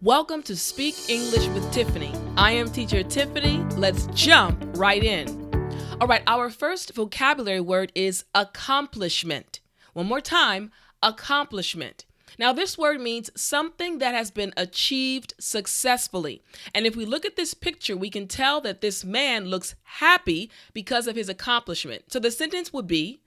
Welcome to Speak English with Tiffani. I am teacher Tiffani. Let's jump right in. All right, our first vocabulary word is accomplishment. One more time, accomplishment. Now, this word means something that has been achieved successfully. And if we look at this picture, we can tell that this man looks happy because of his accomplishment. So the sentence would be,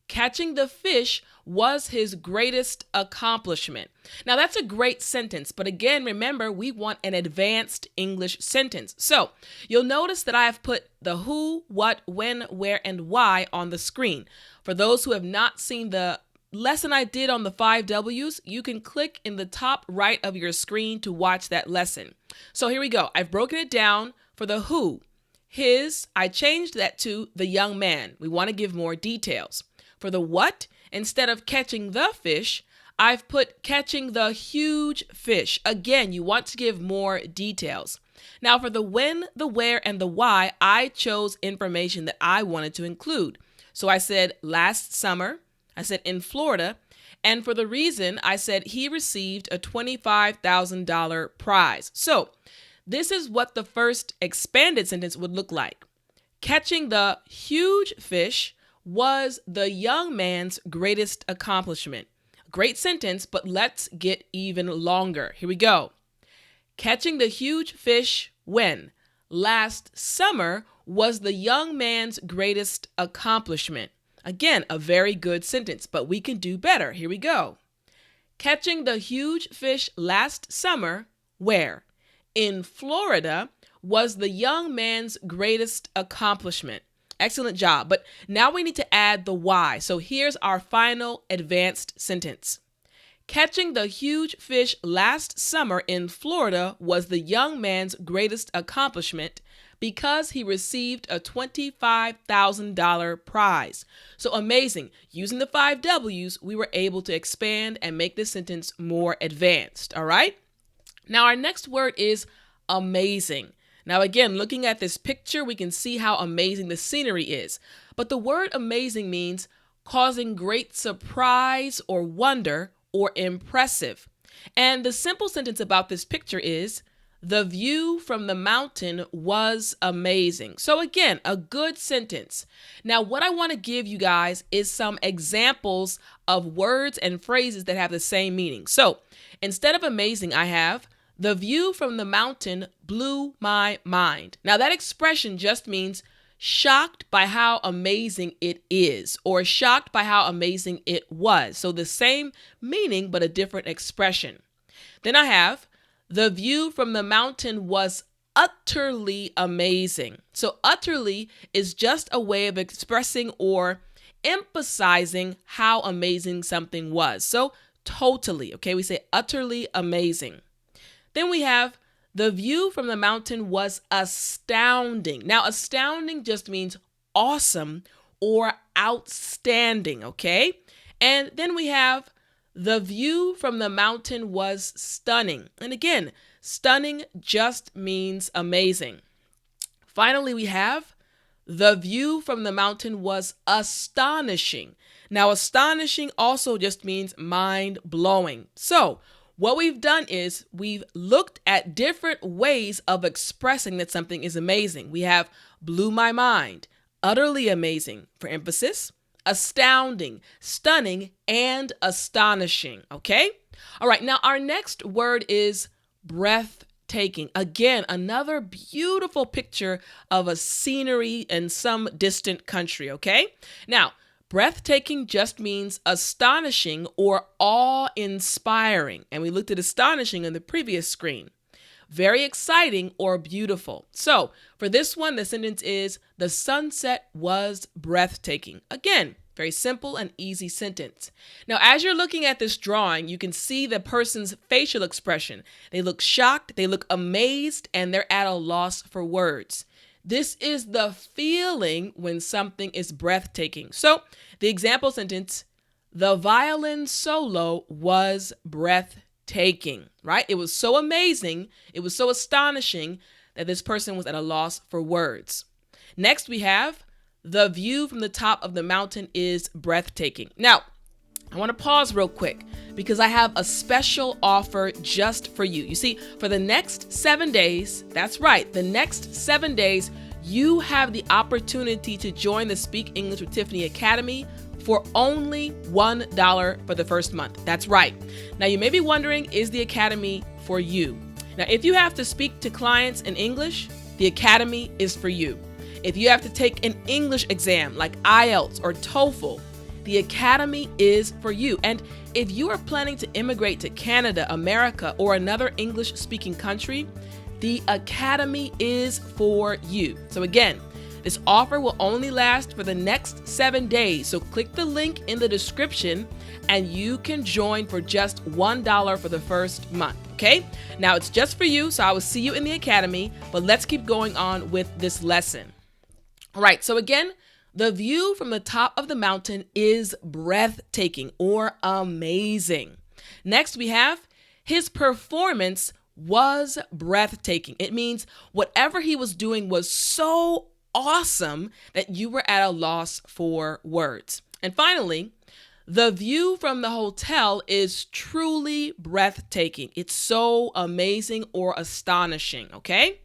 catching the fish was his greatest accomplishment. Now, that's a great sentence, but again, remember, we want an advanced English sentence. So you'll notice that I have put the who, what, when, where, and why on the screen. For those who have not seen the lesson I did on the 5 W's, you can click in the top right of your screen to watch that lesson. So here we go. I've broken it down for the who. His, I changed that to the young man. We want to give more details. For the what, instead of catching the fish, I've put catching the huge fish. Again, you want to give more details. Now for the when, the where, and the why, I chose information that I wanted to include. So I said last summer, I said in Florida, and for the reason, I said he received a $25,000 prize. So this is what the first expanded sentence would look like. Catching the huge fish was the young man's greatest accomplishment. Great sentence, but let's get even longer. Here we go. Catching the huge fish when? Last summer was the young man's greatest accomplishment. Again, a very good sentence, but we can do better. Here we go. Catching the huge fish last summer, where? In Florida, was the young man's greatest accomplishment. Excellent job. But now we need to add the why. So here's our final advanced sentence. Catching the huge fish last summer in Florida was the young man's greatest accomplishment because he received a $25,000 prize. So amazing. Using the 5 W's, we were able to expand and make this sentence more advanced. All right. Now our next word is amazing. Now, again, looking at this picture, we can see how amazing the scenery is. But the word amazing means causing great surprise or wonder or impressive. And the simple sentence about this picture is, the view from the mountain was amazing. So again, a good sentence. Now, what I want to give you guys is some examples of words and phrases that have the same meaning. So instead of amazing, I have, the view from the mountain blew my mind. Now that expression just means shocked by how amazing it is, or shocked by how amazing it was. So the same meaning, but a different expression. Then I have, the view from the mountain was utterly amazing. So utterly is just a way of expressing or emphasizing how amazing something was. So totally, okay, we say utterly amazing. Then we have, the view from the mountain was astounding. Now, astounding just means awesome or outstanding, okay? And then we have, the view from the mountain was stunning. And again, stunning just means amazing. Finally, we have, the view from the mountain was astonishing. Now, astonishing also just means mind-blowing. So, what we've done is we've looked at different ways of expressing that something is amazing. We have blew my mind, utterly amazing for emphasis, astounding, stunning, and astonishing. Okay? All right. Now, our next word is breathtaking. Again, another beautiful picture of a scenery in some distant country. Okay? Now, breathtaking just means astonishing or awe-inspiring. And we looked at astonishing on the previous screen. Very exciting or beautiful. So for this one, the sentence is, the sunset was breathtaking. Again, very simple and easy sentence. Now, as you're looking at this drawing, you can see the person's facial expression. They look shocked, they look amazed, and they're at a loss for words. This is the feeling when something is breathtaking. So the example sentence, the violin solo was breathtaking, right? It was so amazing. It was so astonishing that this person was at a loss for words. Next, we have the view from the top of the mountain is breathtaking. Now, I want to pause real quick because I have a special offer just for you. You see, for the next 7 days, that's right, the next 7 days, you have the opportunity to join the Speak English with Tiffani Academy for only $1 for the first month. That's right. Now, you may be wondering, is the Academy for you? Now, if you have to speak to clients in English, the Academy is for you. If you have to take an English exam like IELTS or TOEFL, the Academy is for you. And if you are planning to immigrate to Canada, America, or another English-speaking country, the Academy is for you. So again, this offer will only last for the next 7 days. So click the link in the description and you can join for just $1 for the first month. Okay? Now it's just for you, so I will see you in the Academy, but let's keep going on with this lesson. All right, so again, the view from the top of the mountain is breathtaking or amazing. Next, we have his performance was breathtaking. It means whatever he was doing was so awesome that you were at a loss for words. And finally, the view from the hotel is truly breathtaking. It's so amazing or astonishing, okay?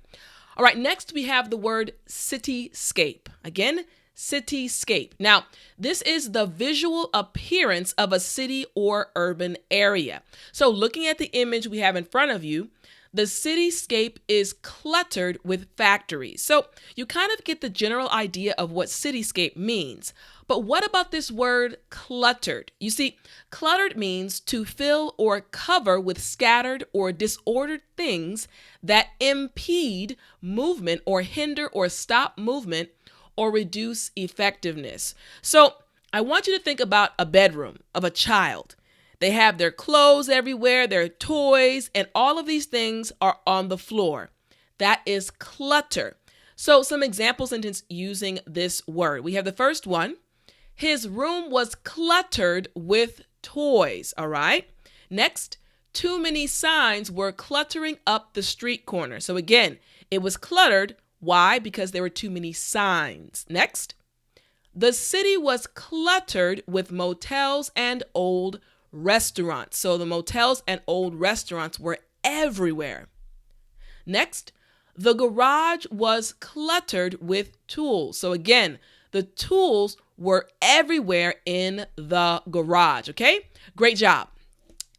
All right, next we have the word cityscape. Again, cityscape. Now, this is the visual appearance of a city or urban area. So looking at the image we have in front of you, the cityscape is cluttered with factories. So you kind of get the general idea of what cityscape means. But what about this word cluttered? You see, cluttered means to fill or cover with scattered or disordered things that impede movement or hinder or stop movement or reduce effectiveness. So I want you to think about a bedroom of a child. They have their clothes everywhere, their toys, and all of these things are on the floor. That is clutter. So some example sentences using this word. We have the first one. His room was cluttered with toys, all right? Next, too many signs were cluttering up the street corner. So again, it was cluttered. Why? Because there were too many signs. Next, the city was cluttered with motels and old restaurants. So the motels and old restaurants were everywhere. Next, the garage was cluttered with tools. So again, the tools were everywhere in the garage. Okay, great job.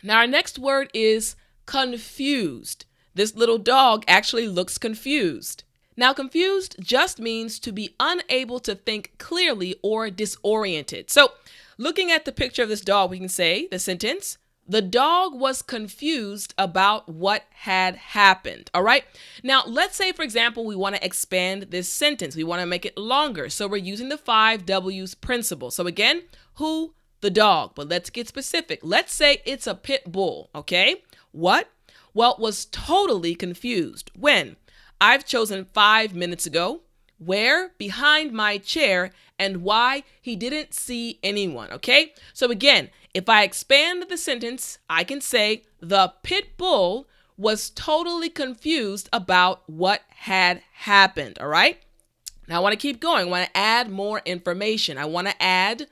Now our next word is confused. This little dog actually looks confused. Now, confused just means to be unable to think clearly or disoriented. So looking at the picture of this dog, we can say the sentence, the dog was confused about what had happened. All right. Now, let's say, for example, we want to expand this sentence. We want to make it longer. So we're using the 5 W's principle. So again, who? The dog. But let's get specific. Let's say it's a pit bull. Okay. What? Well, was totally confused. When? I've chosen 5 minutes ago, where, behind my chair, and why he didn't see anyone, okay? So again, if I expand the sentence, I can say the pit bull was totally confused about what had happened, all right? Now I want to keep going. I want to add more information. I want to add,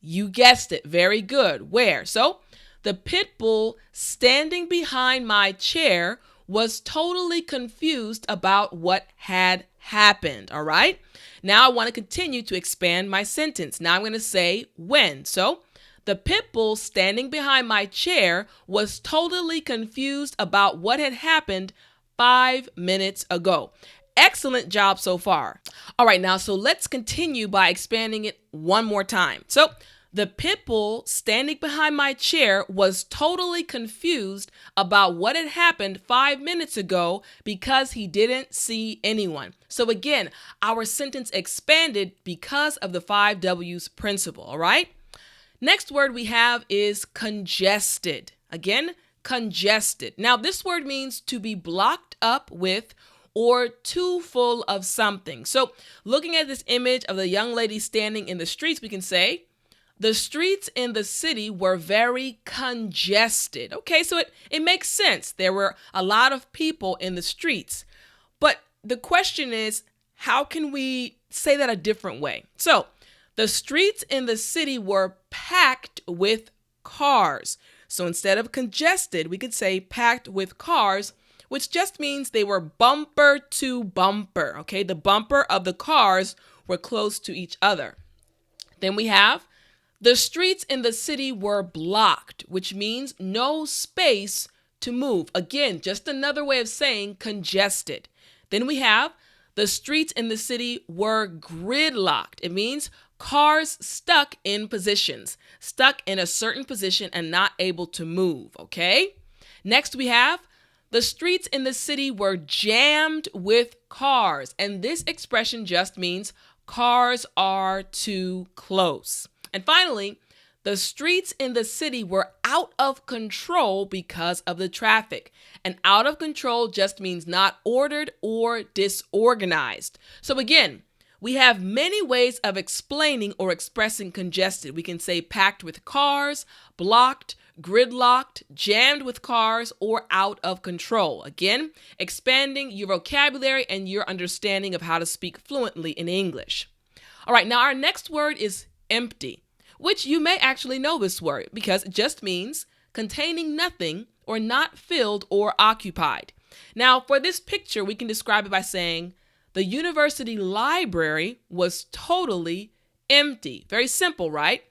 you guessed it, very good, where? So the pit bull standing behind my chair was totally confused about what had happened, all right? Now I want to continue to expand my sentence. Now I'm going to say when. So the pit bull standing behind my chair was totally confused about what had happened 5 minutes ago. Excellent job so far. All right, now so let's continue by expanding it one more time. So the pit bull standing behind my chair was totally confused about what had happened 5 minutes ago because he didn't see anyone. So again, our sentence expanded because of the 5 W's principle, all right? Next word we have is congested. Again, congested. Now this word means to be blocked up with or too full of something. So looking at this image of the young lady standing in the streets, we can say, the streets in the city were very congested. Okay, so it makes sense. There were a lot of people in the streets. But the question is, how can we say that a different way? So The streets in the city were packed with cars. So instead of congested, we could say packed with cars, which just means they were bumper to bumper. Okay, the bumper of the cars were close to each other. Then we have the streets in the city were blocked, which means no space to move. Again, just another way of saying congested. Then we have the streets in the city were gridlocked. It means cars stuck in positions, stuck in a certain position and not able to move, okay? Next we have the streets in the city were jammed with cars. And this expression just means cars are too close. And finally, the streets in the city were out of control because of the traffic. And out of control just means not ordered or disorganized. So again, we have many ways of explaining or expressing congested. We can say packed with cars, blocked, gridlocked, jammed with cars, or out of control. Again, expanding your vocabulary and your understanding of how to speak fluently in English. All right, now our next word is empty, which you may actually know this word because it just means containing nothing or not filled or occupied. Now, for this picture, we can describe it by saying the university library was totally empty. Very simple, right?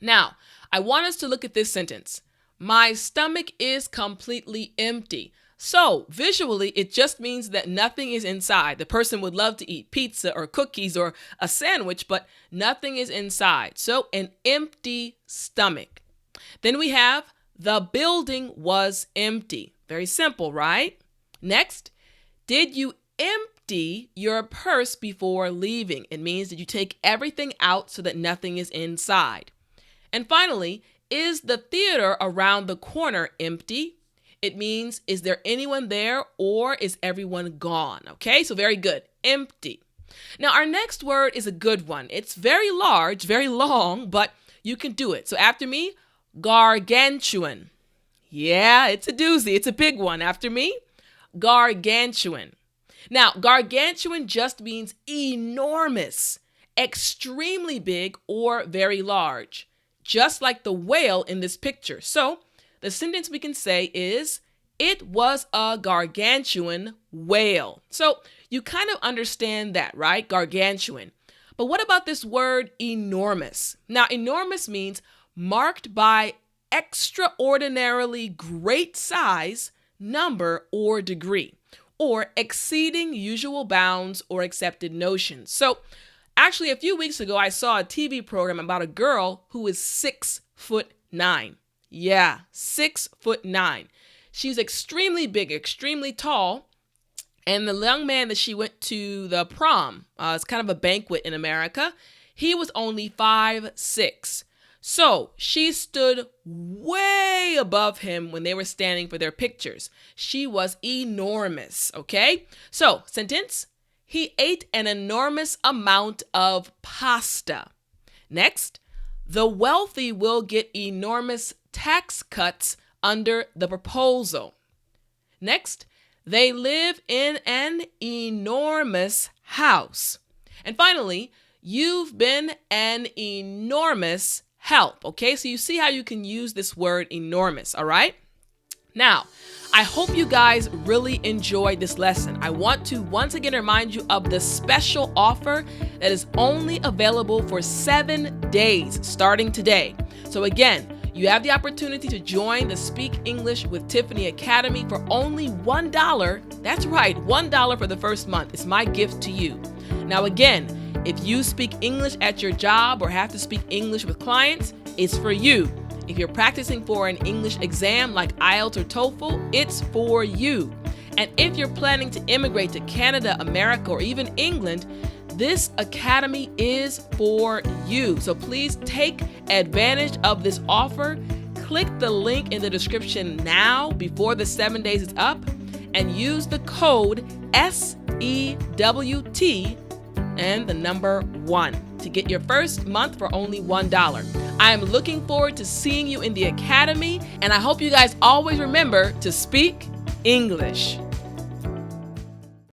Now, I want us to look at this sentence. My stomach is completely empty. So visually, it just means that nothing is inside. The person would love to eat pizza or cookies or a sandwich, but nothing is inside. So an empty stomach. Then we have the building was empty. Very simple, right? Next, did you empty your purse before leaving? It means that you take everything out so that nothing is inside. And finally, is the theater around the corner empty? It means, is there anyone there or is everyone gone? Okay, so very good. Empty. Now, our next word is a good one. It's very large, very long, but you can do it. So after me, gargantuan. Yeah, it's a doozy. It's a big one. After me, gargantuan. Now, gargantuan just means enormous, extremely big, or very large, just like the whale in this picture. So the sentence we can say is, it was a gargantuan whale. So you kind of understand that, right? Gargantuan. But what about this word enormous? Now, enormous means marked by extraordinarily great size, number, or degree, or exceeding usual bounds or accepted notions. So actually, a few weeks ago, I saw a TV program about a girl who is 6'9". Yeah, 6'9". She's extremely big, extremely tall. And the young man that she went to the prom, it's kind of a banquet in America, he was only 5'6". So she stood way above him when they were standing for their pictures. She was enormous, okay? So, sentence, he ate an enormous amount of pasta. Next, the wealthy will get enormous tax cuts under the proposal. Next, they live in an enormous house. And finally, you've been an enormous help. Okay, so you see how you can use this word enormous, all right? Now, I hope you guys really enjoyed this lesson. I want to once again remind you of the special offer that is only available for 7 days starting today. So again, you have the opportunity to join the Speak English with Tiffani Academy for only $1. That's right, $1 for the first month. It's my gift to you. Now again, if you speak English at your job or have to speak English with clients, it's for you. If you're practicing for an English exam like IELTS or TOEFL, it's for you. And if you're planning to immigrate to Canada, America, or even England, this academy is for you. So please take advantage of this offer. Click the link in the description now before the 7 days is up and use the code SEWT and the number 1 to get your first month for only $1. I am looking forward to seeing you in the academy, and I hope you guys always remember to speak English.